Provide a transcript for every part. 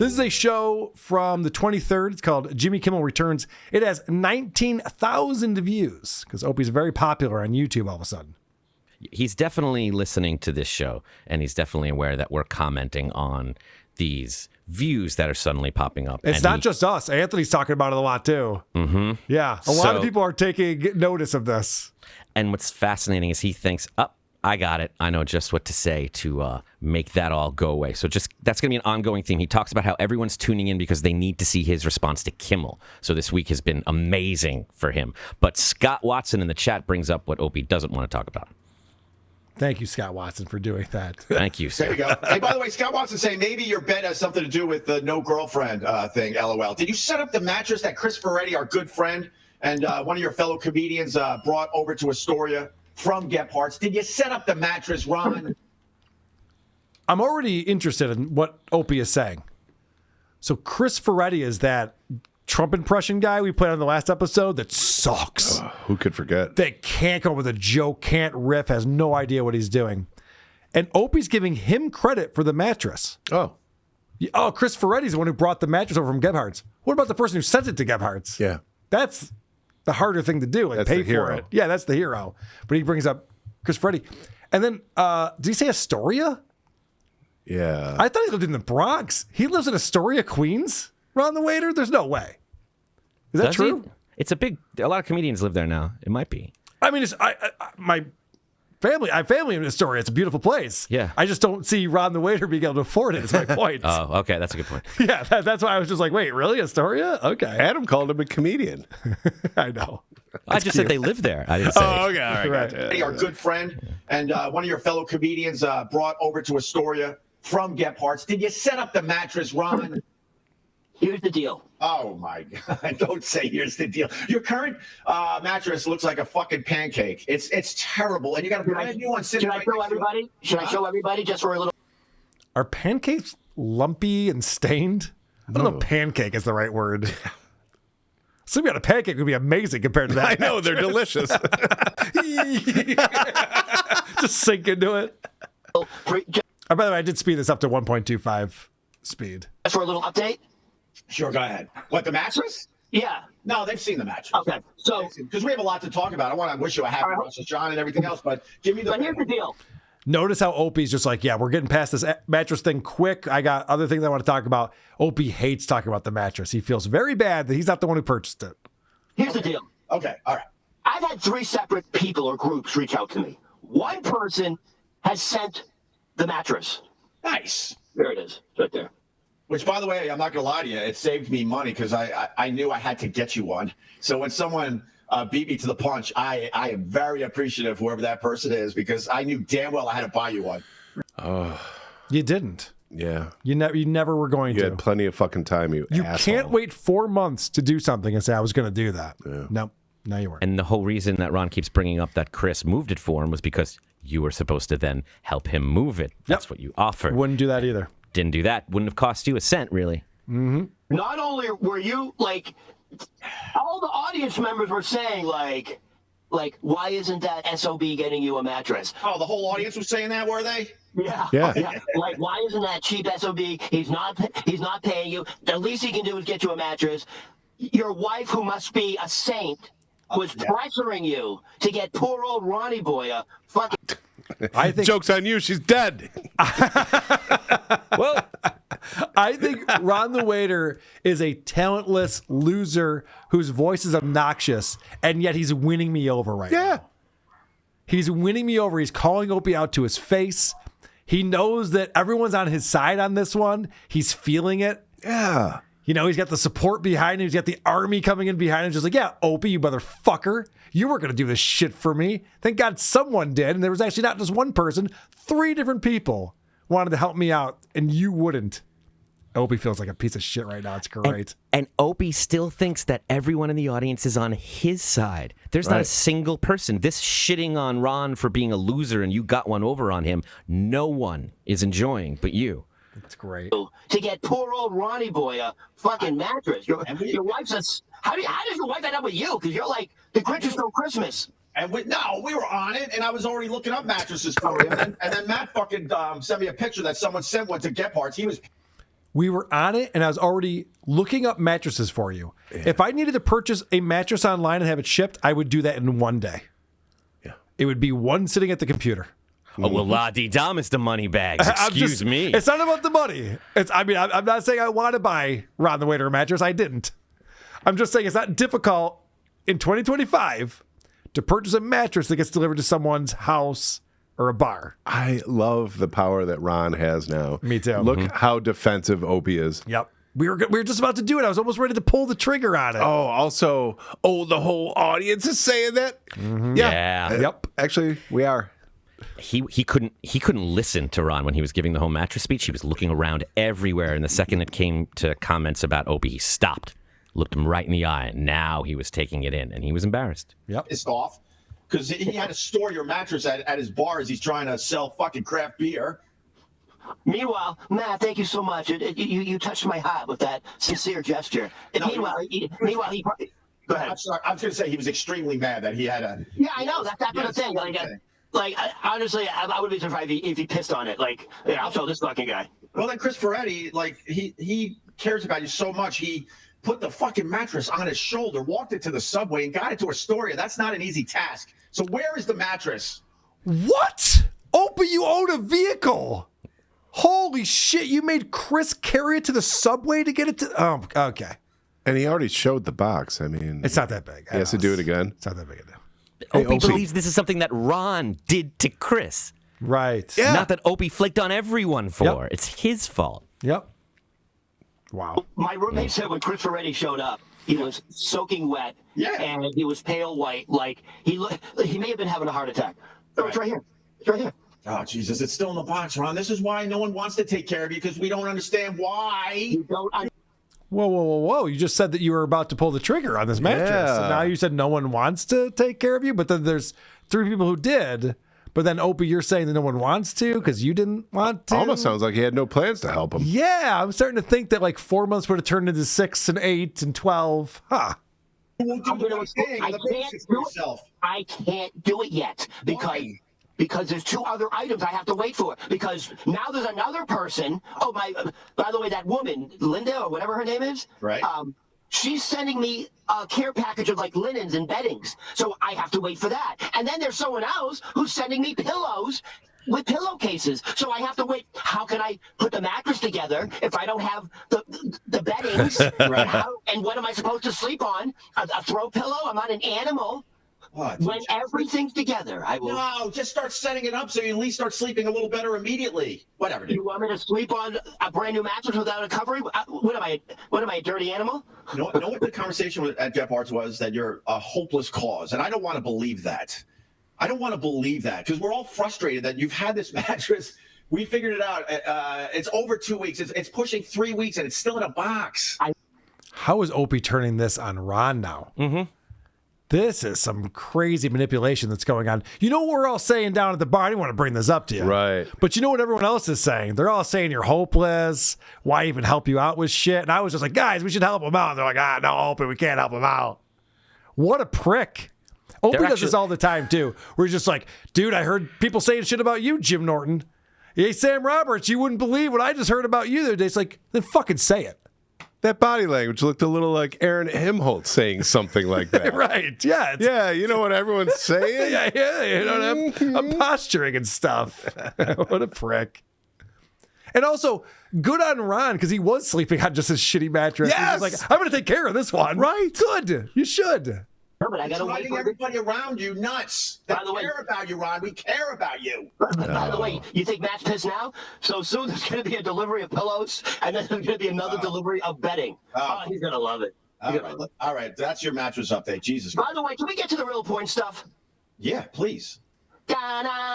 This is a show from the 23rd. It's called Jimmy Kimmel Returns. It has 19,000 views because Opie's very popular on YouTube all of a sudden. He's definitely listening to this show, and he's definitely aware that we're commenting on these views that are suddenly popping up. It's not just us. Anthony's talking about it a lot, too. Mm-hmm. Yeah, a lot of people are taking notice of this. And what's fascinating is he thinks, I got it. I know just what to say to make that all go away. So that's going to be an ongoing theme. He talks about how everyone's tuning in because they need to see his response to Kimmel. So this week has been amazing for him. But Scott Watson in the chat brings up what Opie doesn't want to talk about. Thank you, Scott Watson, for doing that. Thank you, sir. There you go. Hey, by the way, Scott Watson saying maybe your bet has something to do with the no girlfriend thing, LOL. Did you set up the mattress that Chris Ferretti, our good friend, and one of your fellow comedians brought over to Astoria from Gephardt's? Did you set up the mattress, Ron? I'm already interested in what Opie is saying. So Chris Ferretti is that Trump impression guy we played on the last episode that sucks. Who could forget? That can't come up with a joke, can't riff, has no idea what he's doing. And Opie's giving him credit for the mattress. Oh, Chris Ferretti's the one who brought the mattress over from Gephardt's. What about the person who sent it to Gephardt's? yeah. That's the harder thing to do and That's pay the for hero. it. Yeah, that's the hero. But he brings up Chris Ferretti. And then, did he say Astoria? Yeah. I thought he lived in the Bronx. He lives in Astoria, Queens? Ron the Waiter? There's no way. Is that Does true? he? It's a lot of comedians live there now. It might be. I mean, my family, I have family in Astoria. It's a beautiful place. Yeah. I just don't see Ron the Waiter being able to afford it, is my point. Oh, okay. That's a good point. Yeah, that's why I was just like, wait, really? Astoria? Okay. Adam called him a comedian. I know. I just said they live there. I didn't say. Oh, okay. All right. Right. Gotcha. Our good friend and one of your fellow comedians brought over to Astoria from Gephardt's. Did you set up the mattress, Ron? Here's the deal. Oh, my God. Don't say here's the deal. Your current mattress looks like a fucking pancake. It's terrible. And you got a brand new one sitting right next to it. Should I show everybody just for a little? Are pancakes lumpy and stained? I don't know if pancake is the right word. Sleeping on a pancake would be amazing compared to that. I know, they're delicious. Just sink into it. By the way, I did speed this up to 1.25 speed. Just for a little update? Sure, go ahead. What, the mattress? Yeah. No, they've seen the mattress. Okay. So, because we have a lot to talk about. I want to wish you a happy Rosh Hashanah and everything else, but give me the. but here's the deal. Notice how Opie's just like, yeah, we're getting past this mattress thing quick. I got other things I want to talk about. Opie hates talking about the mattress. He feels very bad that he's not the one who purchased it. Here's the deal. Okay, all right. I've had 3 separate people or groups reach out to me. One person has sent the mattress. Nice. There it is, right there. Which, by the way, I'm not going to lie to you, it saved me money because I knew I had to get you one. So when someone beat me to the punch, I am very appreciative, whoever that person is, because I knew damn well I had to buy you one. Oh, You didn't. yeah. You never were going You to. had plenty of fucking time, you asshole. Can't wait 4 months to do something and say, I was going to do that. Yeah. Nope. No, you weren't. And the whole reason that Ron keeps bringing up that Chris moved it for him was because you were supposed to then help him move it. That's what you offered. Wouldn't do that either. Didn't do that. Wouldn't have cost you a cent, really. Mm-hmm. Not only were you, like, all the audience members were saying, like, why isn't that SOB getting you a mattress? Oh, the whole audience was saying that, were they? Yeah. Yeah. Like, why isn't that cheap SOB? He's not paying you. The least he can do is get you a mattress. Your wife, who must be a saint, was pressuring you to get poor old Ronnie Boy a fucking. I think Joke's on you. She's dead. Well, I think Ron the Waiter is a talentless loser whose voice is obnoxious, and yet he's winning me over right now. He's winning me over. He's calling Opie out to his face. He knows that everyone's on his side on this one. He's feeling it. Yeah. You know, he's got the support behind him. He's got the army coming in behind him. Just like, yeah, Opie, you motherfucker. You weren't going to do this shit for me. Thank God someone did. And there was actually not just one person. 3 different people wanted to help me out, and you wouldn't. Opie feels like a piece of shit right now. It's great. and Opie still thinks that everyone in the audience is on his side. There's not a single person. This shitting on Ron for being a loser and you got one over on him, no one is enjoying but you. It's great. To get poor old Ronnie Boy a fucking mattress. Your wife says, how does your wife end up with you? Because you're like, the Grinch is no Christmas. And we were on it, and I was already looking up mattresses for him. And then Matt fucking sent me a picture that someone sent one to Gephardt's. He was We were on it, and I was already looking up mattresses for you. Yeah. If I needed to purchase a mattress online and have it shipped, I would do that in one day. Yeah. It would be one sitting at the computer. Oh, well, la-dee-da, Mr. Moneybags. Excuse me. It's not about the money. I'm not saying I want to buy Ron the Waiter a mattress. I didn't. I'm just saying it's not difficult in 2025 to purchase a mattress that gets delivered to someone's house or a bar. I love the power that Ron has now. Me too. Look how defensive Opie is. Yep. We were just about to do it. I was almost ready to pull the trigger on it. Oh, also, the whole audience is saying that. Mm-hmm. Yeah. Yep. Actually, we are. He couldn't listen to Ron when he was giving the whole mattress speech. He was looking around everywhere, and the second it came to comments about Opie, he stopped, looked him right in the eye, and now he was taking it in, and he was embarrassed. Yep. Pissed off because he had to store your mattress at his bar as he's trying to sell fucking craft beer. Meanwhile, Matt, thank you so much. You touched my heart with that sincere gesture. And No, meanwhile, he go ahead. I'm sorry. I was going to say he was extremely mad that he had a. Yeah, I know. That's what I'm saying. Honestly, I would be surprised if he pissed on it. I'll show this fucking guy. Well, then Chris Ferretti, he cares about you so much. He put the fucking mattress on his shoulder, walked it to the subway, and got it to Astoria. That's not an easy task. So where is the mattress? What? Opie, you own a vehicle. Holy shit, you made Chris carry it to the subway to get it to... Oh, okay. And he already showed the box. I mean... It's not that big. He has to do it again. It's not that big a deal. Opie believes this is something that Ron did to Chris. Right. Yeah. Not that Opie flaked on everyone for. Yep. It's his fault. Yep. Wow. My roommate said when Chris Ferretti showed up, he was soaking wet, and he was pale white, like he may have been having a heart attack. Oh, it's right here. It's right here. Oh, Jesus, it's still in the box, Ron. This is why no one wants to take care of you, because we don't understand why. You don't Whoa. You just said that you were about to pull the trigger on this mattress. Yeah. And now you said no one wants to take care of you, but then there's 3 people who did. But then, Opie, you're saying that no one wants to because you didn't want to? Almost sounds like he had no plans to help him. Yeah, I'm starting to think that 4 months would have turned into 6 and 8 and 12. Huh. I can't do it yet because there's 2 other items I have to wait for. Because now there's another person. Oh, by the way, that woman, Linda or whatever her name is. Right. She's sending me a care package of linens and beddings. So I have to wait for that. And then there's someone else who's sending me pillows with pillowcases. So I have to wait. How can I put the mattress together if I don't have the beddings? Right. And what am I supposed to sleep on? A throw pillow? I'm not an animal. What? When everything's together, I will. No, just start setting it up so you at least start sleeping a little better immediately. Whatever, dude. You want me to sleep on a brand new mattress without a covering? What am I, a dirty animal? Know what the conversation at Jeff Arts was? That you're a hopeless cause. And I don't want to believe that. I don't want to believe that because we're all frustrated that you've had this mattress. We figured it out. It's over 2 weeks. It's pushing 3 weeks and it's still in a box. How is Opie turning this on Ron now? Mm-hmm. This is some crazy manipulation that's going on. You know what we're all saying down at the bar? I didn't want to bring this up to you. Right. But you know what everyone else is saying? They're all saying you're hopeless. Why even help you out with shit? And I was just like, guys, we should help him out. And they're like, no, Opie, we can't help him out. What a prick. Opie does this all the time, too. We're just like, dude, I heard people saying shit about you, Jim Norton. Hey, Sam Roberts, you wouldn't believe what I just heard about you the other day. It's like, then fucking say it. That body language looked a little like Aaron Himholtz saying something like that. Right. Yeah. Yeah, you know what everyone's saying? yeah. You know, I'm posturing and stuff. What a prick. And also, good on Ron, because he was sleeping on just his shitty mattress. Yes! He was like, I'm going to take care of this one. Right. Good. You should. No, but I It's gotta wait driving for everybody around you nuts. They care about you, Ron. We care about you. By the way, you think Matt's pissed now? So soon there's going to be a delivery of pillows, and then there's going to be another delivery of bedding. Oh, he's going to love it. All right. That's your mattress update. Jesus. By the way, can we get to the real point stuff? Yeah, please. Hey. Oh,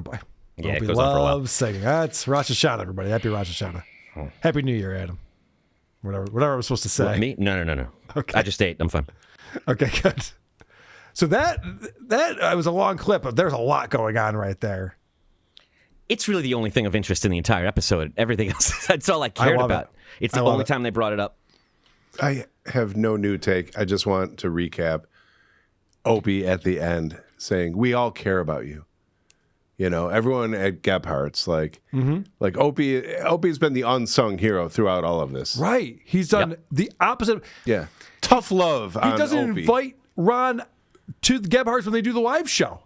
boy. Yeah, it Opie goes on for a while. loves singing. That's Rosh Hashanah, everybody. Happy Rosh Hashanah. Happy New Year, Adam. Whatever I was supposed to say. What, me? No. Okay. I just ate. I'm fine. Okay, good. So that was a long clip, but there's a lot going on right there. It's really the only thing of interest in the entire episode. Everything else, that's all I cared love about. it. It's the only time they brought it up. I have no new take. I just want to recap Opie at the end saying, we all care about you. You know, everyone at Gebhardt's like Opie's been the unsung hero throughout all of this. Right. He's done the opposite. Yeah. Tough love He on doesn't Opie. invite Ron to the Gebhardt's when they do the live show.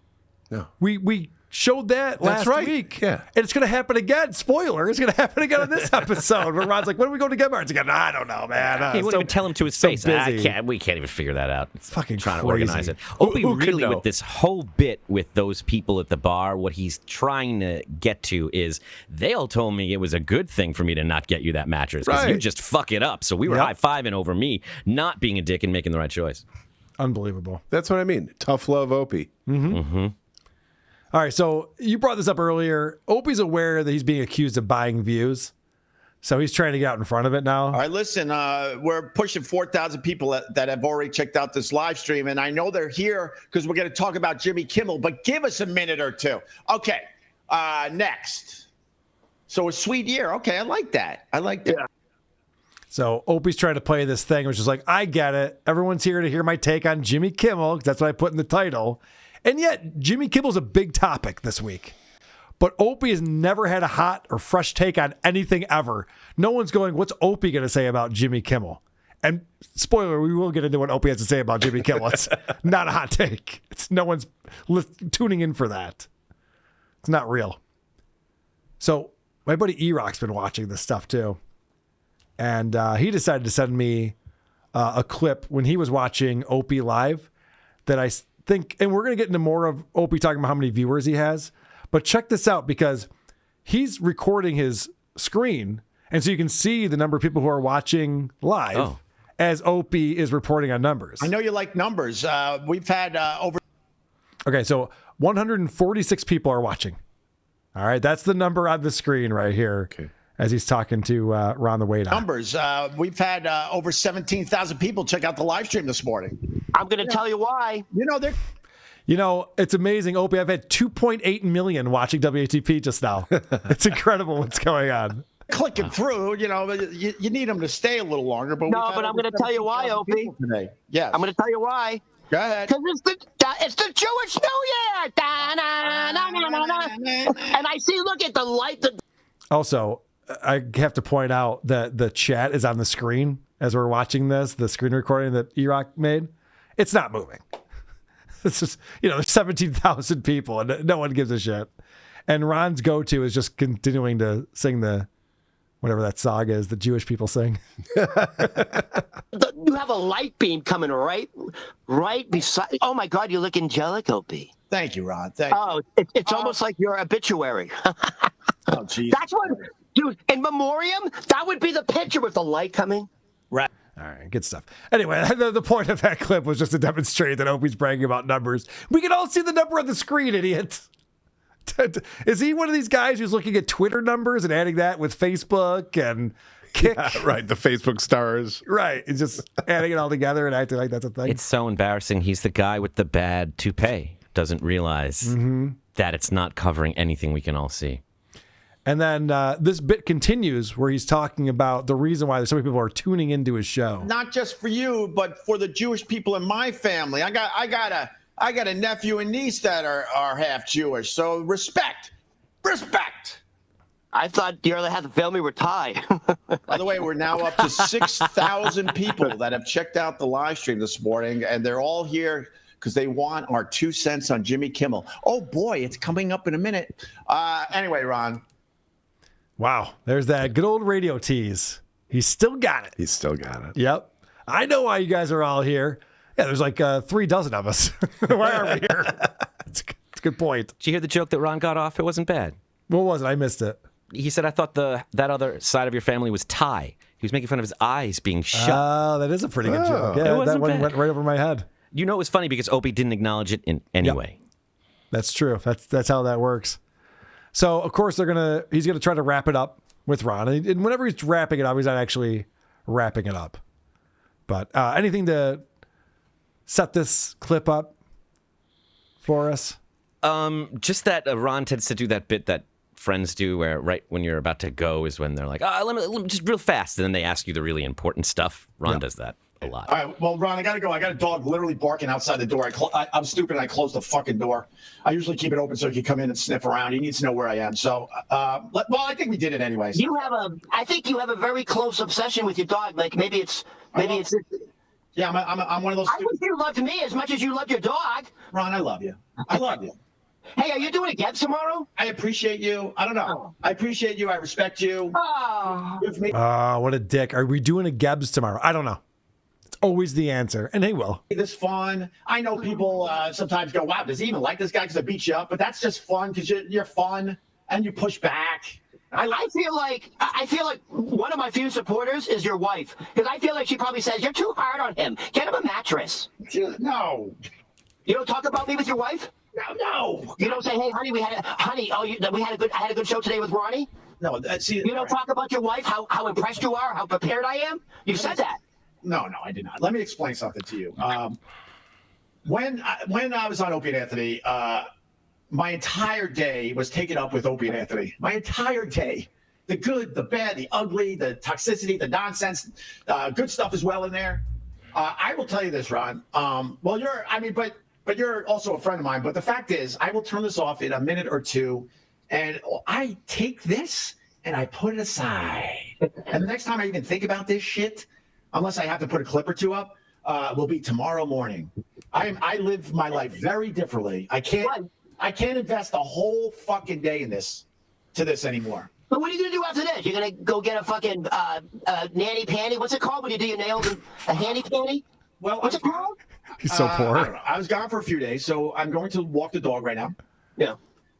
No. We showed that last week. Yeah. And it's going to happen again. Spoiler, it's going to happen again on this episode where Ron's like, when are we going to Gebhardt's again? I don't know, man. He wouldn't even tell him to his face. We can't even figure that out. It's fucking trying crazy. to organize it. Who Opie could really, know? with this whole bit with those people at the bar, what he's trying to get to is they all told me it was a good thing for me to not get you that mattress because you just fuck it up. So we were high-fiving over me not being a dick and making the right choice. Unbelievable. That's what I mean. Tough love, Opie. All right, so you brought this up earlier. Opie's aware that he's being accused of buying views, so he's trying to get out in front of it now. All right, listen, we're pushing 4,000 people that have already checked out this live stream, and I know they're here because we're going to talk about Jimmy Kimmel, but give us a minute or two. Okay, next. So a sweet year. Okay, I like that. Yeah. So Opie's trying to play this thing, which is like, I get it. Everyone's here to hear my take on Jimmy Kimmel, 'cause that's what I put in the title. And yet, Jimmy Kimmel's a big topic this week. But Opie has never had a hot or fresh take on anything ever. No one's going, what's Opie going to say about Jimmy Kimmel? And spoiler, we will get into what Opie has to say about Jimmy Kimmel. It's not a hot take. No one's tuning in for that. It's not real. So my buddy E-Rock's been watching this stuff too. And he decided to send me a clip when he was watching Opie live that I think, and we're going to get into more of Opie talking about how many viewers he has, but check this out because he's recording his screen. And so you can see the number of people who are watching live as Opie is reporting on numbers. I know you like numbers. We've had over. Okay, so 146 people are watching. All right, that's the number on the screen right here. Okay. As he's talking to Ron the Wait On. Numbers. We've had over 17,000 people check out the live stream this morning. I'm going to tell you why. You know, it's amazing, Opie. I've had 2.8 million watching WATP just now. It's incredible what's going on. clicking through. You know, you need them to stay a little longer. But no, but I'm going to tell you why, Opie. Today. Yes. I'm going to tell you why. Go ahead. Because it's the Jewish New Year. And I see, look at the light. Also, I have to point out that the chat is on the screen as we're watching this, the screen recording that E-Rock made. It's not moving. It's just, there's 17,000 people and no one gives a shit. And Ron's go-to is just continuing to sing whatever that song is that Jewish people sing. You have a light beam coming right beside. Oh my God, you look angelic, Opie. Thank you, Ron. Thank you. Oh, it's almost like your obituary. Oh, geez. That's what, dude. In memoriam, that would be the picture with the light coming. Right. All right, good stuff. Anyway, the point of that clip was just to demonstrate that Opie's bragging about numbers. We can all see the number on the screen, idiots. Is he one of these guys who's looking at Twitter numbers and adding that with Facebook and Kick? Yeah, right, the Facebook stars. Right, he's just adding it all together and acting like that's a thing. It's so embarrassing. He's the guy with the bad toupee. Doesn't realize that it's not covering anything we can all see. And then this bit continues where he's talking about the reason why so many people are tuning into his show. Not just for you, but for the Jewish people in my family. I got a nephew and niece that are half Jewish. So respect. I thought the other half of the family were Thai. By the way, we're now up to 6,000 people that have checked out the live stream this morning, and they're all here because they want our 2 cents on Jimmy Kimmel. Oh boy, it's coming up in a minute. Anyway, Ron. Wow, there's that good old radio tease. He's still got it. He's still got it. Yep. I know why you guys are all here. Yeah, there's like 3 dozen of us. Why are we here? It's a good point. Did you hear the joke that Ron got off? It wasn't bad. What was it? I missed it. He said, I thought that other side of your family was Thai. He was making fun of his eyes being shut. Oh, that is a pretty good joke. Yeah, It wasn't that one bad. went right over my head. You know it was funny because Opie didn't acknowledge it in any way. That's true. That's how that works. So, of course, he's going to try to wrap it up with Ron. And whenever he's wrapping it up, he's not actually wrapping it up. But anything to set this clip up for us? Just that Ron tends to do that bit that friends do where right when you're about to go is when they're like, let me just real fast. And then they ask you the really important stuff. Ron does that a lot. All right, well, Ron, I gotta go. I got a dog literally barking outside the door. I'm stupid. I closed the fucking door. I usually keep it open so he can come in and sniff around. He needs to know where I am. So, well, I think we did it anyways. I think you have a very close obsession with your dog. Like maybe it's. Yeah, I'm one of those. I wish you loved me as much as you loved your dog. Ron, I love you. I love you. Hey, are you doing a get tomorrow? I appreciate you. I don't know. I appreciate you. I respect you. Oh. What a dick. Are we doing a Gebs tomorrow? I don't know. It's always the answer, and they will. This fun. I know people sometimes go, wow, does he even like this guy because I beat you up? But that's just fun because you're fun and you push back. I feel like one of my few supporters is your wife, because I feel like she probably says you're too hard on him. Get him a mattress. No. You don't talk about me with your wife? No. You don't say, hey, honey, I had a good show today with Ronnie? No. See, you don't talk about your wife, how impressed you are, how prepared I am? You said that. No, I did not. Let me explain something to you. When I was on Opie and Anthony, my entire day was taken up with Opie and Anthony. My entire day. The good, the bad, the ugly, the toxicity, the nonsense, good stuff as well in there. I will tell you this, Ron. Well, but you're also a friend of mine. But the fact is, I will turn this off in a minute or two, and I take this and I put it aside. And the next time I even think about this shit, unless I have to put a clip or two up, will be tomorrow morning. I live my life very differently. I can't invest a whole fucking day in this anymore. But what are you going to do after this? You're going to go get a fucking nanny panty? What's it called when you do your nails? A handy panty? Well, what's it called? He's so poor. I don't know. I was gone for a few days, so I'm going to walk the dog right now. Yeah.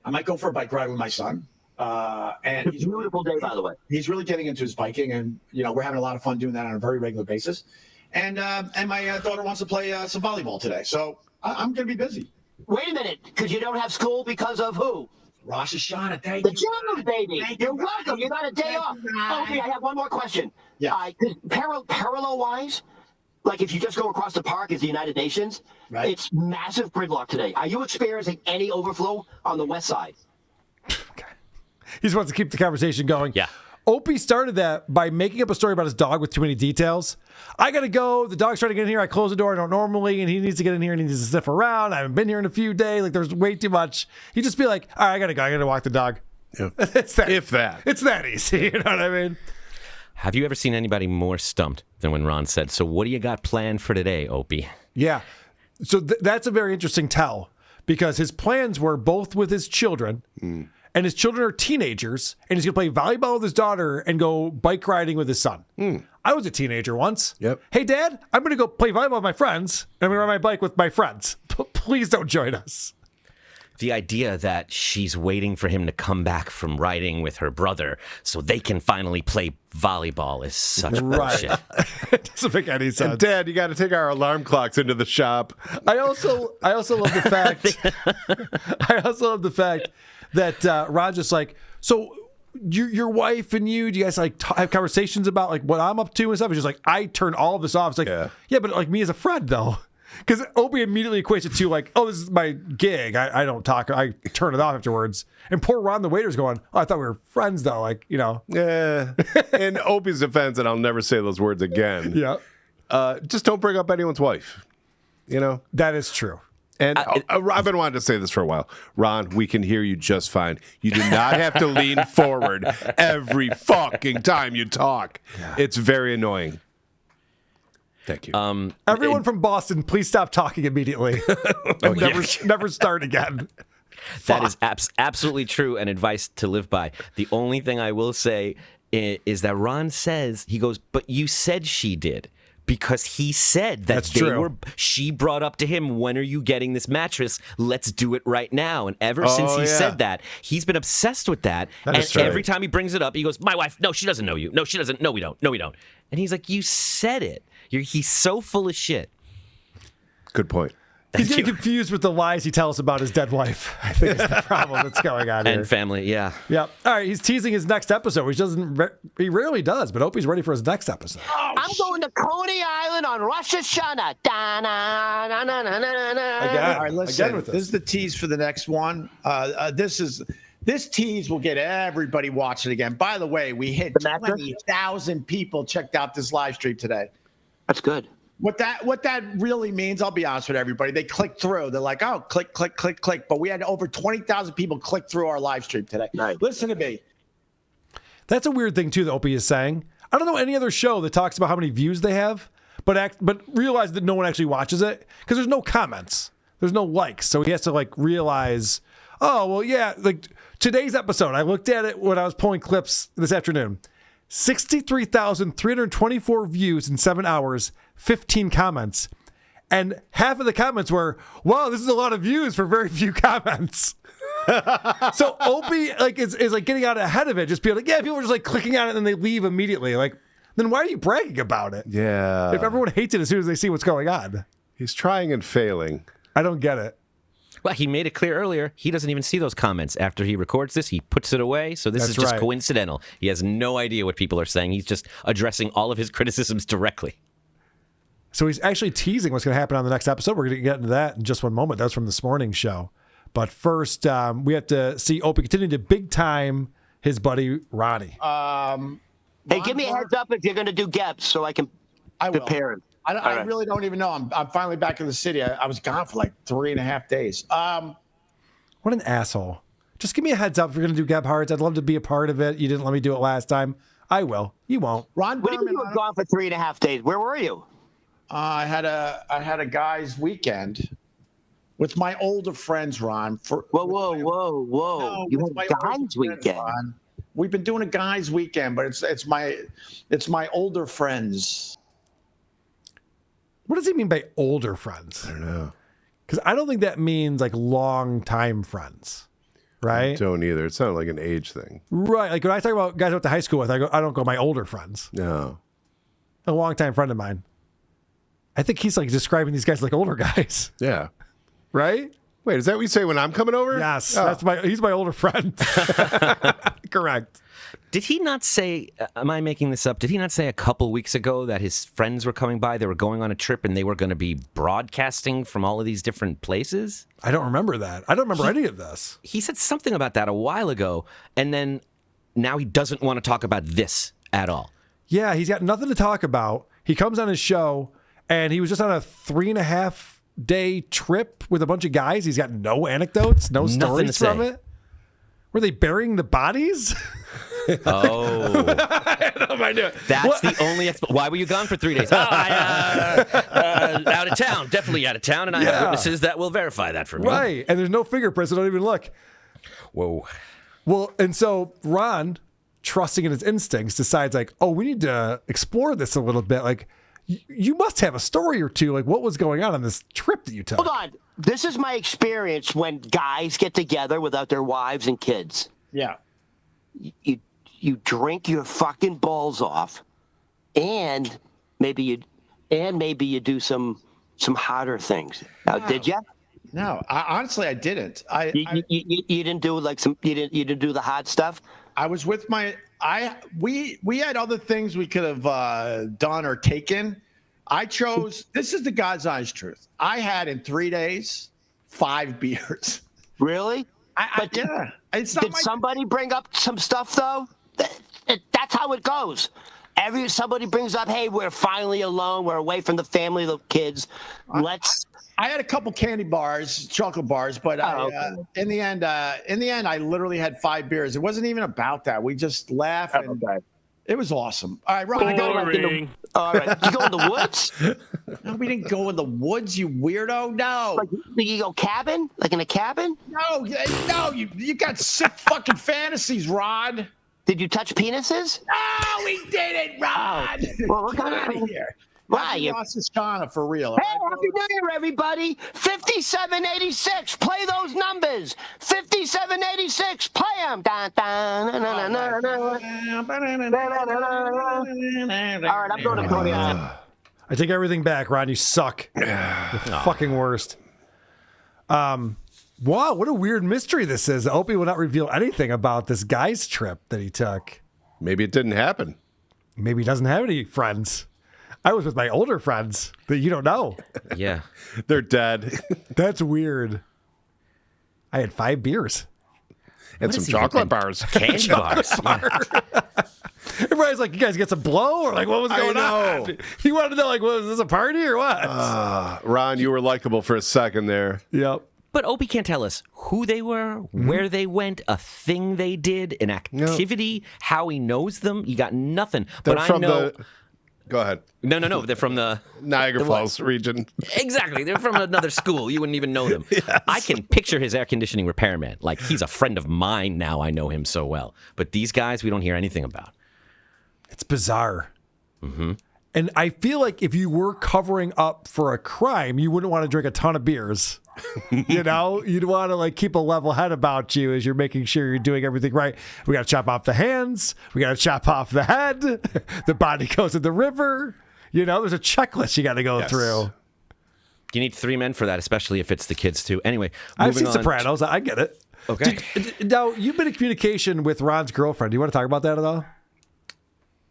I might go for a bike ride with my son. And it's a beautiful day, by the way. He's really getting into his biking, and we're having a lot of fun doing that on a very regular basis. And my daughter wants to play some volleyball today, so I'm going to be busy. Wait a minute, because you don't have school because of who? Rosh Hashanah, thank you. The Jews, baby. You're welcome. You got a day off. Okay, I have one more question. Yeah. Parallel-wise, like if you just go across the park as the United Nations, right. It's massive gridlock today. Are you experiencing any overflow on the west side? Okay. He just wants to keep the conversation going. Yeah. Opie started that by making up a story about his dog with too many details. I gotta go. The dog's trying to get in here. I close the door. I don't normally, and he needs to get in here and he needs to sniff around. I haven't been here in a few days. Like there's way too much. He just be like, all right, I gotta go. I gotta walk the dog. Yeah. It's that. If that. It's that easy. You know what I mean? Have you ever seen anybody more stumped than when Ron said, so what do you got planned for today, Opie? Yeah. So that's a very interesting tell because his plans were both with his children. And his children are teenagers, and he's going to play volleyball with his daughter and go bike riding with his son. I was a teenager once. Yep. Hey, Dad, I'm going to go play volleyball with my friends, and I'm going to ride my bike with my friends. Please don't join us. The idea that she's waiting for him to come back from riding with her brother so they can finally play volleyball is such bullshit. It doesn't make any sense. And Dad, you got to take our alarm clocks into the shop. I also love the fact that Ron's just like, so your wife and you, do you guys like have conversations about like what I'm up to and stuff? It's just like, I turn all of this off. It's like, yeah, but like me as a friend though. Because Opie immediately equates it to like, oh, this is my gig. I don't talk. I turn it off afterwards. And poor Ron, the waiter's going, oh, I thought we were friends though. Like, Yeah. In Opie's defense, and I'll never say those words again. Yeah. Just don't bring up anyone's wife. That is true. And I've been wanting to say this for a while. Ron, we can hear you just fine. You do not have to lean forward every fucking time you talk. Yeah. It's very annoying. Thank you. Everyone from Boston, please stop talking immediately. Never start again. That is absolutely true and advice to live by. The only thing I will say is that Ron says, he goes, but you said she did. Because he said that she brought up to him, when are you getting this mattress? Let's do it right now. And ever since he said that, he's been obsessed with that. And every time he brings it up, he goes, my wife, no, she doesn't know you. No, she doesn't. No, we don't. No, we don't. And he's like, you said it. He's so full of shit. Good point. He's getting confused with the lies he tells about his dead wife. I think is the problem that's going on here. And family, yeah. Yep. All right, he's teasing his next episode, which he rarely does, but Opie's ready for his next episode. I'm going to Coney Island on Rosh Hashanah. Again. All right, listen. Again with this is the tease for the next one. This tease will get everybody watching again. By the way, we hit 20,000 people checked out this live stream today. That's good. What that really means, I'll be honest with everybody, they click through. They're like, oh, click, click, click, click. But we had over 20,000 people click through our live stream today. Nice. Listen to me. That's a weird thing, too, that Opie is saying. I don't know any other show that talks about how many views they have, but realize that no one actually watches it because there's no comments. There's no likes. So he has to, like, realize, oh, well, yeah, like today's episode, I looked at it when I was pulling clips this afternoon. 63,324 views in 7 hours, 15 comments. And half of the comments were, wow, this is a lot of views for very few comments. So Opie like is like getting out ahead of it, just being like, yeah, people are just like clicking on it and then they leave immediately. Like, then why are you bragging about it? Yeah. If everyone hates it as soon as they see what's going on. He's trying and failing. I don't get it. Well, he made it clear earlier, he doesn't even see those comments. After he records this, he puts it away. So this is just coincidental. He has no idea what people are saying. He's just addressing all of his criticisms directly. So he's actually teasing what's going to happen on the next episode. We're going to get into that in just one moment. That's from this morning's show. But first, we have to see Opie continue to big time his buddy Ronnie. Hey, give me a heads up if you're going to do Geps so I can prepare him. I really don't even know. I'm finally back in the city. I was gone for like 3.5 days. What an asshole. Just give me a heads up if you're going to do Geb Hearts. I'd love to be a part of it. You didn't let me do it last time. I will. You won't. Ron What do you mean you were gone for 3.5 days? Where were you? I had a guy's weekend with my older friends, Ron. Whoa. No, You with my had older guys' friends, weekend. Ron. We've been doing a guy's weekend, but it's my older friends. What does he mean by older friends? I don't know. Because I don't think that means like long time friends, right? I don't either. It sounded like an age thing. Right. Like when I talk about guys I went to high school with, I don't go my older friends. No. A longtime friend of mine. I think he's like describing these guys like older guys, Yeah. right? Wait, is that what you say when I'm coming over? Yes, Oh. he's my older friend. Correct. Did he not say, am I making this up? Did he not say a couple weeks ago that his friends were coming by, they were going on a trip, and they were going to be broadcasting from all of these different places? I don't remember that. I don't remember any of this. He said something about that a while ago, and then now he doesn't want to talk about this at all. Yeah, he's got nothing to talk about. He comes on his show, and he was just on a 3.5-day trip with a bunch of guys. He's got no anecdotes, no Nothing stories to from say. it. Were they burying the bodies? Oh. That's the only why were you gone for 3 days? Oh, out of town. Definitely out of town, and I have witnesses that will verify that for me. Right, and there's no fingerprints, so don't even look. Whoa. Well, and so Ron, trusting in his instincts, decides like, oh, we need to explore this a little bit. Like, you must have a story or two. Like, what was going on this trip that you took? Hold on. This is my experience when guys get together without their wives and kids. Yeah. You drink your fucking balls off, and maybe you do some harder things. Now, did you? No, honestly, I didn't. You didn't do like you didn't do the hard stuff. I was with we had other things we could have done or taken. I chose. This is the God's honest truth. I had in 3 days 5 beers. Really? Yeah. It's not Did somebody bring up some stuff though? That's how it goes. Somebody brings up, hey, we're finally alone. We're away from the family, the kids. I had a couple candy bars, chocolate bars, but in the end, I literally had 5 beers. It wasn't even about that. We just laughed. And it was awesome. All right, Ron. All right. Did you go in the woods? No, we didn't go in the woods, you weirdo. No. Like, did you go cabin? Like in a cabin? No, you got sick fucking fantasies, Rod. Did you touch penises? No, we didn't, Rod. Well, look Get out of here. Why? You lost this Shauna for real. Hey, Happy New Year, everybody! 5786. Play those numbers. 5786. Play them. All right, I'm going to Tony. I take everything back, Ron. You suck. The fucking worst. Wow, what a weird mystery this is. Opie will not reveal anything about this guy's trip that he took. Maybe it didn't happen. Maybe he doesn't have any friends. I was with my older friends that you don't know. Yeah. They're dead. That's weird. I had 5 beers. and some chocolate bars. Candy bars. Yeah. Everybody's like, you guys get some blow? Or like, what was going on? You wanted to know, like, was this a party or what? Ron, you were likable for a second there. Yep. But Opie can't tell us who they were, where they went, a thing they did, an activity, how he knows them. You got nothing. They're but from I know. Go ahead. No. They're from the Niagara Falls region. Exactly. They're from another school. You wouldn't even know them. Yes. I can picture his air conditioning repairman. Like, he's a friend of mine now. I know him so well. But these guys, we don't hear anything about. It's bizarre. And I feel like if you were covering up for a crime, you wouldn't want to drink a ton of beers. You know, you'd want to like keep a level head about you as you're making sure you're doing everything right. We got to chop off the hands. We got to chop off the head. The body goes in the river. You know, there's a checklist you got to go through. You need 3 men for that, especially if it's the kids too. Anyway, I've seen Sopranos. I get it. Okay. Now, you've been in communication with Ron's girlfriend. Do you want to talk about that at all?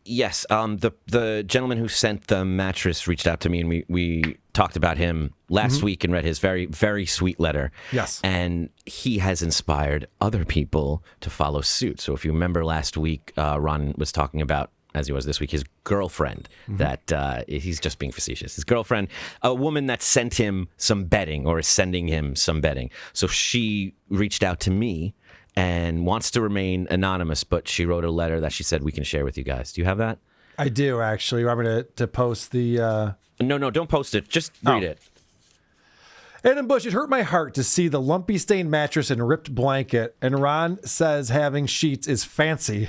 Yes, the gentleman who sent the mattress reached out to me, and we talked about him last week and read his very, very sweet letter. Yes. And he has inspired other people to follow suit. So if you remember last week, Ron was talking about, as he was this week, his girlfriend, that he's just being facetious. His girlfriend, a woman that sent him some bedding or is sending him some bedding. So she reached out to me and wants to remain anonymous, but she wrote a letter that she said we can share with you guys. Do you have that? I do, actually. You want me to post the... No, don't post it. Just read it. Adam Bush, it hurt my heart to see the lumpy stained mattress and ripped blanket, and Ron says having sheets is fancy.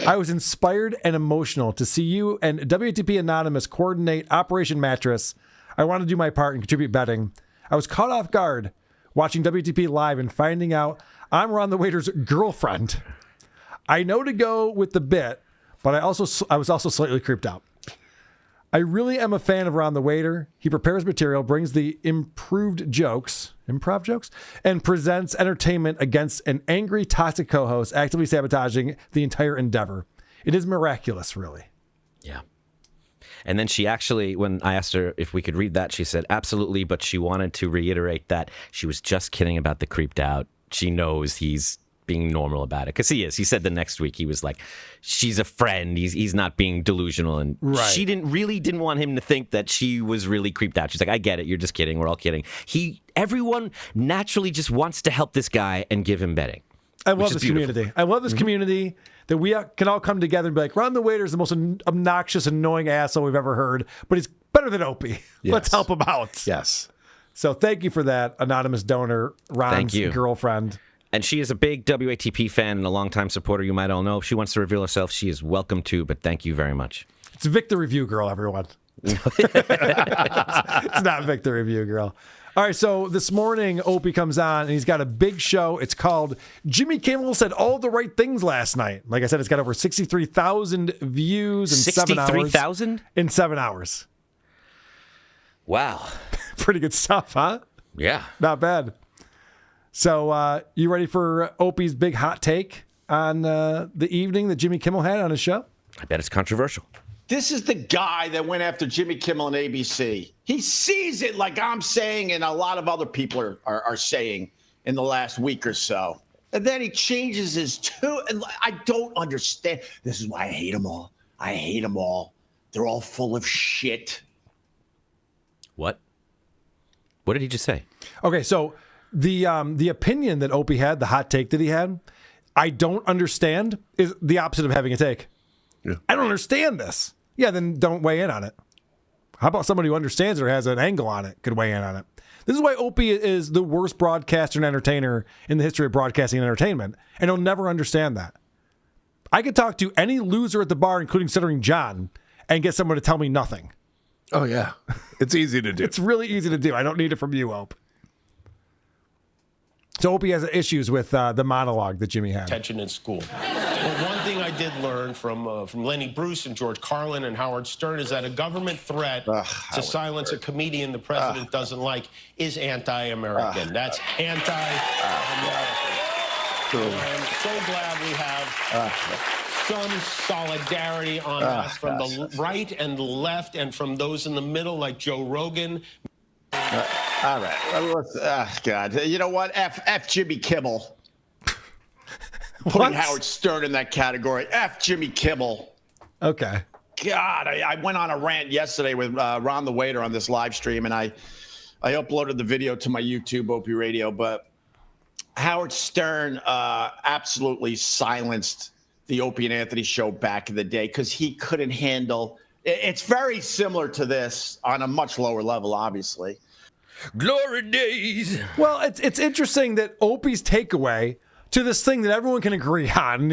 I was inspired and emotional to see you and WATP Anonymous coordinate Operation Mattress. I want to do my part and contribute bedding. I was caught off guard watching WATP live and finding out I'm Ron the Waiter's girlfriend. I know to go with the bit, but I was also slightly creeped out. I really am a fan of Ron the Waiter. He prepares material, brings the improv jokes, and presents entertainment against an angry, toxic co-host actively sabotaging the entire endeavor. It is miraculous, really. Yeah. And then she actually, when I asked her if we could read that, she said absolutely, but she wanted to reiterate that she was just kidding about the creeped out. She knows he's being normal about it, because he is. He said the next week he was like, she's a friend. He's not being delusional, and she didn't want him to think that she was really creeped out. She's like, I get it. You're just kidding. We're all kidding. Everyone naturally just wants to help this guy and give him bedding. I love this community. I love this community that we can all come together and be like, Ron the Waiter is the most obnoxious, annoying asshole we've ever heard, but he's better than Opie. Yes. Let's help him out. Yes. So thank you for that, anonymous donor, Ron's girlfriend. And she is a big WATP fan and a longtime supporter. You might all know. If she wants to reveal herself, she is welcome to, but thank you very much. It's Vic the Review Girl, everyone. It's not Vic the Review Girl. All right, so this morning, Opie comes on, and he's got a big show. It's called Jimmy Kimmel Said All the Right Things Last Night. Like I said, it's got over 63,000 views in 7 hours. 63,000? In 7 hours. Wow. Pretty good stuff, huh? Yeah. Not bad. So you ready for Opie's big hot take on the evening that Jimmy Kimmel had on his show? I bet it's controversial. This is the guy that went after Jimmy Kimmel and ABC. He sees it like I'm saying and a lot of other people are saying in the last week or so. And then he changes his tune. And I don't understand. This is why I hate them all. I hate them all. They're all full of shit. What? What did he just say? Okay, so the opinion that Opie had, the hot take that he had, I don't understand, is the opposite of having a take. Yeah. I don't understand this. Yeah, then don't weigh in on it. How about somebody who understands it or has an angle on it could weigh in on it? This is why Opie is the worst broadcaster and entertainer in the history of broadcasting and entertainment, and he'll never understand that. I could talk to any loser at the bar, including Stuttering John, and get someone to tell me nothing. Oh, yeah. It's easy to do. It's really easy to do. I don't need it from you, Ope. So Opie has issues with the monologue that Jimmy had. Attention in school. But one thing I did learn from Lenny Bruce and George Carlin and Howard Stern is that a government threat to silence a comedian the president doesn't like is anti-American. That's anti-American. I'm so glad we have some solidarity on that from the right and the left and from those in the middle like Joe Rogan. All right. God. You know what? F Jimmy Kimmel. putting Howard Stern in that category. F Jimmy Kimmel. Okay. God, I went on a rant yesterday with Ron the Waiter on this live stream, and I uploaded the video to my YouTube, Opie Radio, but Howard Stern absolutely silenced the Opie and Anthony show back in the day because he couldn't handle. It's very similar to this on a much lower level, obviously. Glory days. Well, it's interesting that Opie's takeaway to this thing that everyone can agree on,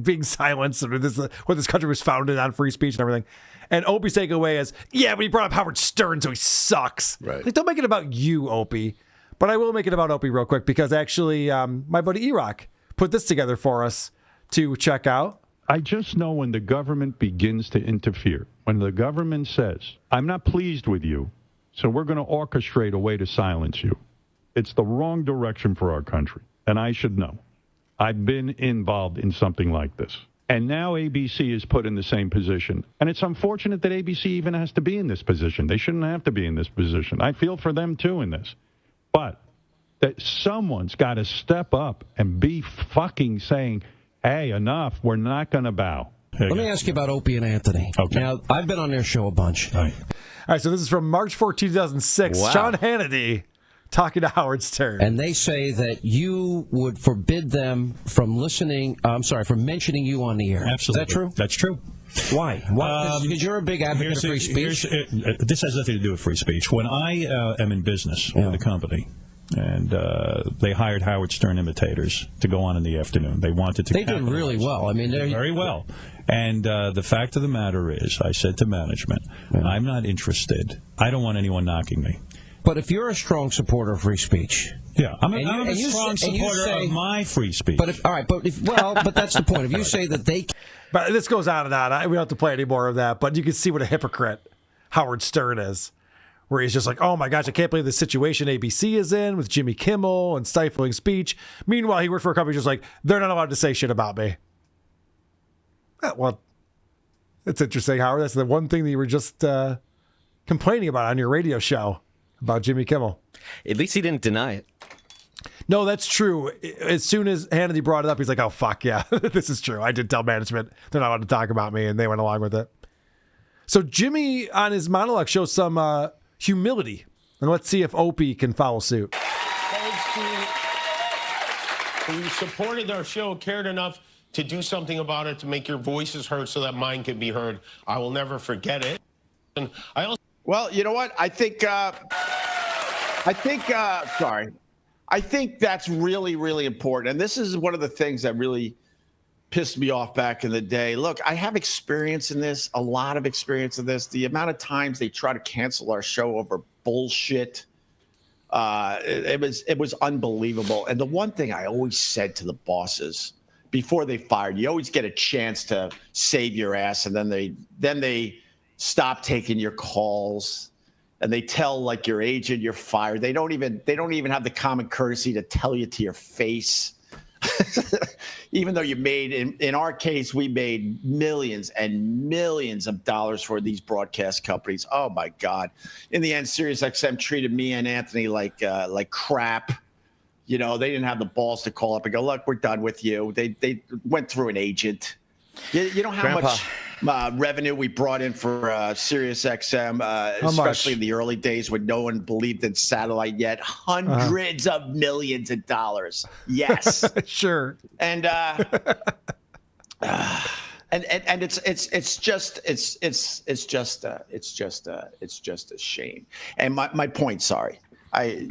being silenced, what this country was founded on, free speech and everything. And Opie's takeaway is, yeah, but he brought up Howard Stern, so he sucks. Right. Like, don't make it about you, Opie. But I will make it about Opie real quick because actually my buddy E-Rock put this together for us to check out. I just know when the government begins to interfere, when the government says, I'm not pleased with you, so we're going to orchestrate a way to silence you. It's the wrong direction for our country. And I should know. I've been involved in something like this. And now ABC is put in the same position. And it's unfortunate that ABC even has to be in this position. They shouldn't have to be in this position. I feel for them, too, in this. But that someone's got to step up and be fucking saying, hey, enough. We're not going to bow. Let me ask you about Opie and Anthony. Okay. Now, I've been on their show a bunch. All right, so this is from March 14, 2006. Wow. Sean Hannity talking to Howard Stern. And they say that you would forbid them from from mentioning you on the air. Absolutely. Is that true? That's true. Why? Because you're a big advocate of free speech? This has nothing to do with free speech. When I am in business with a company, and they hired Howard Stern imitators to go on in the afternoon. They wanted to. They did really well. I mean, they did very well. And the fact of the matter is, I said to management, I'm not interested. I don't want anyone knocking me. But if you're a strong supporter of free speech, I'm a strong supporter of my free speech. But but that's the point. If you say that they, but this goes on and on. We don't have to play any more of that. But you can see what a hypocrite Howard Stern is, where he's just like, "Oh my gosh, I can't believe the situation ABC is in with Jimmy Kimmel and stifling speech." Meanwhile, he worked for a company just like, "They're not allowed to say shit about me." Well, it's interesting, Howard. That's the one thing that you were just complaining about on your radio show about Jimmy Kimmel. At least he didn't deny it. No, that's true. As soon as Hannity brought it up, he's like, oh, fuck, yeah, this is true. I did tell management they're not allowed to talk about me, and they went along with it. So Jimmy, on his monologue, shows some humility. And let's see if Opie can follow suit. Thanks to who supported our show, cared enough to do something about it, to make your voices heard so that mine could be heard. I will never forget it. And I also... Well, you know what? I think that's really, really important. And this is one of the things that really pissed me off back in the day. Look, I have experience in this, a lot of experience in this. The amount of times they try to cancel our show over bullshit, it was unbelievable. And the one thing I always said to the bosses before they fired, you always get a chance to save your ass, and then they stop taking your calls, and they tell like your agent you're fired. They don't even have the common courtesy to tell you to your face. Even though you made, in our case, we made millions and millions of dollars for these broadcast companies. Oh my God! In the end, SiriusXM treated me and Anthony like crap. You know, they didn't have the balls to call up and go, "Look, we're done with you." They went through an agent. You know how much revenue we brought in for SiriusXM, especially in the early days when no one believed in satellite yet. Hundreds of millions of dollars. Yes, sure. And it's just a shame. And my point. Sorry, I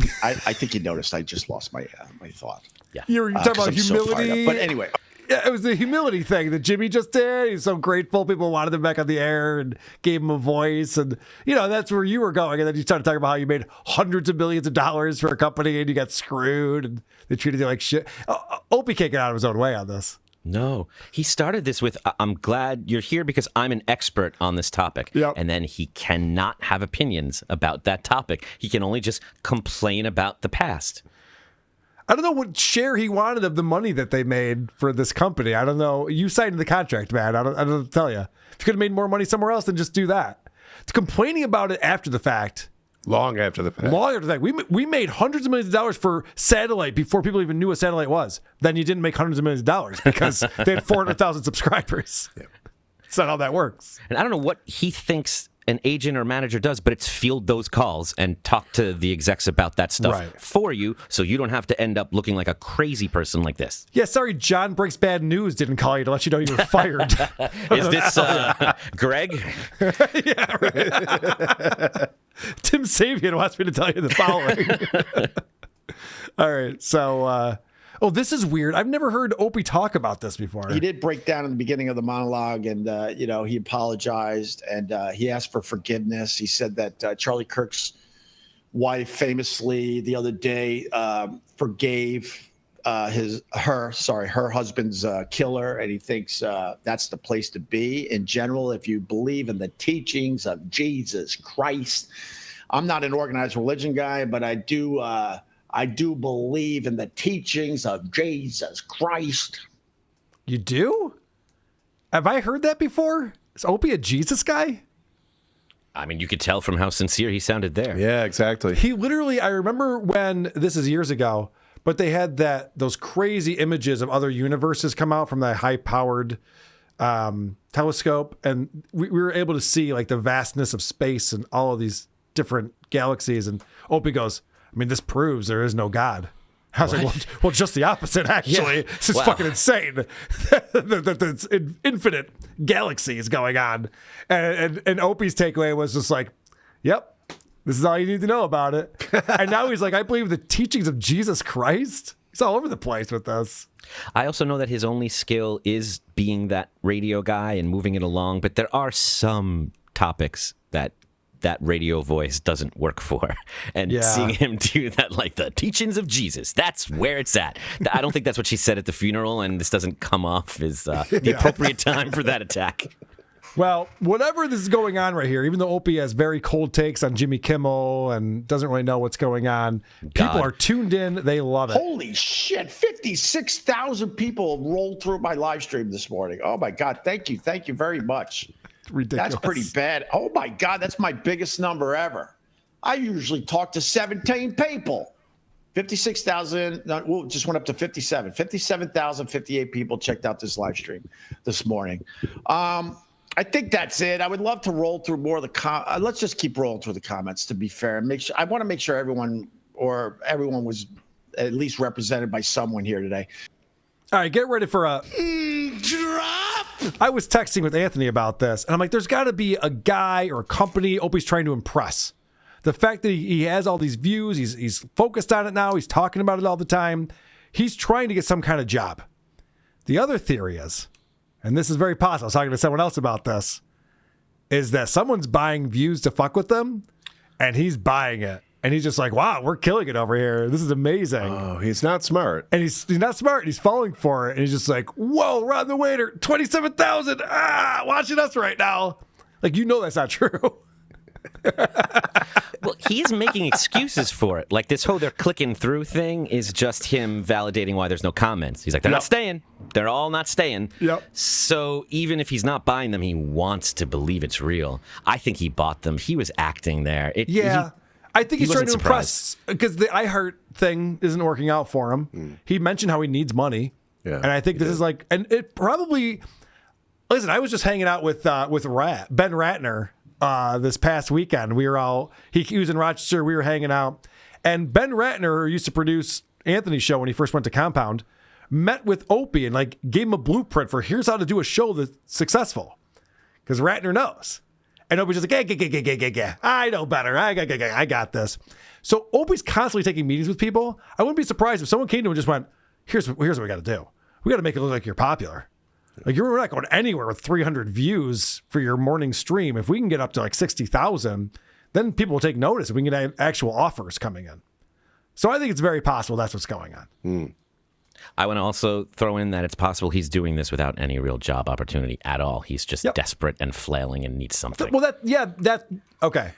think you noticed I just lost my thought. Yeah, you're talking about humility. But anyway. Yeah, it was the humility thing that Jimmy just did. He's so grateful people wanted him back on the air and gave him a voice. And, you know, that's where you were going. And then you started talking about how you made hundreds of millions of dollars for a company and you got screwed and they treated you like shit. Opie can't get out of his own way on this. No, he started this with, I'm glad you're here because I'm an expert on this topic. Yep. And then he cannot have opinions about that topic. He can only just complain about the past. I don't know what share he wanted of the money that they made for this company. I don't know. You signed the contract, man. I don't know what to tell you. If you could have made more money somewhere else, then just do that. Complaining about it after the fact, Long after the fact. Long after that. We made hundreds of millions of dollars for satellite before people even knew what satellite was. Then you didn't make hundreds of millions of dollars because they had 400,000 subscribers. Yep. That's not how that works. And I don't know what he thinks an agent or manager does, but it's field those calls and talk to the execs about that stuff for you, so you don't have to end up looking like a crazy person like this. Yeah, sorry, John Breaks Bad News didn't call you to let you know you were fired. Is this Gregg? Yeah, right. Tim Sabian wants me to tell you the following. All right, so... this is weird. I've never heard Opie talk about this before. He did break down in the beginning of the monologue, and he apologized and he asked for forgiveness. He said that Charlie Kirk's wife famously the other day forgave her husband's killer, and he thinks that's the place to be in general if you believe in the teachings of Jesus Christ. I'm not an organized religion guy, but I do believe in the teachings of Jesus Christ. You do? Have I heard that before? Is Opie a Jesus guy? I mean, you could tell from how sincere he sounded there. Yeah, exactly. He literally, I remember when, this is years ago, but they had those crazy images of other universes come out from that high-powered telescope, and we were able to see like the vastness of space and all of these different galaxies, and Opie goes, I mean, this proves there is no God. I was like, well, just the opposite, actually. Yeah. This is fucking insane. There's infinite galaxies going on. And Opie's takeaway was just like, yep, this is all you need to know about it. And now he's like, I believe the teachings of Jesus Christ. He's all over the place with this. I also know that his only skill is being that radio guy and moving it along, but there are some topics that radio voice doesn't work for. And seeing him do that, like the teachings of Jesus, that's where it's at. I don't think that's what she said at the funeral, and this doesn't come off as the appropriate time for that attack. Well, whatever this is going on right here, even though Opie has very cold takes on Jimmy Kimmel and doesn't really know what's going on, people are tuned in. They love it. Holy shit. 56,000 people rolled through my live stream this morning. Oh, my God. Thank you. Thank you very much. Ridiculous. That's pretty bad. Oh, my God. That's my biggest number ever. I usually talk to 17 people. 56,000. Well, just went up to 57. 57,058 people checked out this live stream this morning. I think that's it. I would love to roll through more of the let's just keep rolling through the comments, to be fair. I want to make sure everyone was at least represented by someone here today. All right, get ready for a drop. I was texting with Anthony about this, and I'm like, there's got to be a guy or a company Opie's trying to impress. The fact that he has all these views, he's focused on it now, he's talking about it all the time. He's trying to get some kind of job. The other theory is, and this is very possible, I was talking to someone else about this, is that someone's buying views to fuck with them, and he's buying it. And he's just like, wow, we're killing it over here. This is amazing. Oh, he's not smart. And he's not smart. He's falling for it. And he's just like, whoa, Ron the Waiter, 27,000. Watching us right now. Like, you know that's not true. Well, he's making excuses for it. Like this whole they're clicking through thing is just him validating why there's no comments. He's like, they're not staying. They're all not staying. Yep. So even if he's not buying them, he wants to believe it's real. I think he bought them. He was acting there. I think he's trying to impress because the iHeart thing isn't working out for him. He mentioned how he needs money. Yeah, and I think this is like, and it probably, listen, I was just hanging out with Ben Ratner this past weekend. We were all, he was in Rochester, we were hanging out, and Ben Ratner, who used to produce Anthony's show when he first went to Compound, met with Opie and like gave him a blueprint for here's how to do a show that's successful. Because Ratner knows. And Opie's just like, I know better. I got this. So Opie's constantly taking meetings with people. I wouldn't be surprised if someone came to him and just went, here's what we got to do. We got to make it look like you're popular. Like we're not going anywhere with 300 views for your morning stream. If we can get up to like 60,000, then people will take notice and we can get actual offers coming in. So I think it's very possible that's what's going on. I want to also throw in that it's possible he's doing this without any real job opportunity at all. He's just desperate and flailing and needs something. Well, okay.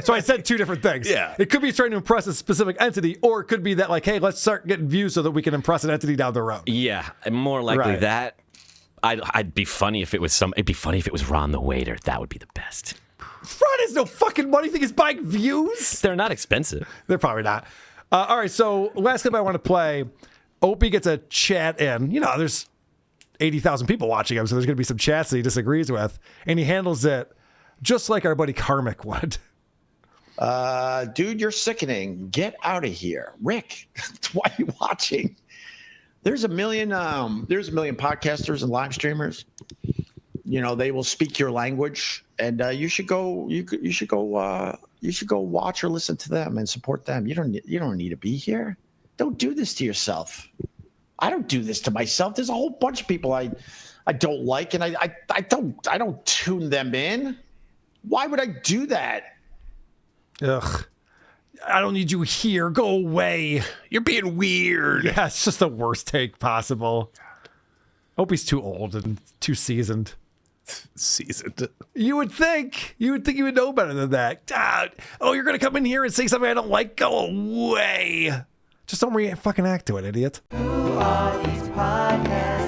So I said two different things. Yeah. It could be trying to impress a specific entity, or it could be that like, hey, let's start getting views so that we can impress an entity down the road. Yeah, more likely that. It'd be funny if it was Ron the Waiter. That would be the best. Ron has no fucking money. You think he's buying views? They're not expensive. They're probably not. All right, so last clip I want to play. Opie gets a chat in. You know, there's 80,000 people watching him, so there's going to be some chats that he disagrees with. And he handles it just like our buddy Karmic would. Dude, you're sickening. Get out of here. Rick, why are you watching? There's a million podcasters and live streamers. You know, they will speak your language, and you should go watch or listen to them and support them. You don't need to be here. Don't do this to yourself. I don't do this to myself. There's a whole bunch of people I don't like, and I don't tune them in. Why would I do that? Ugh. I don't need you here. Go away. You're being weird. Yeah, it's just the worst take possible. Opie's too old and too seasoned. Seasoned. You would think you would know better than that. Oh, you're gonna come in here and say something I don't like? Go away. Just don't fucking act to it, idiot. Who are these podcasts?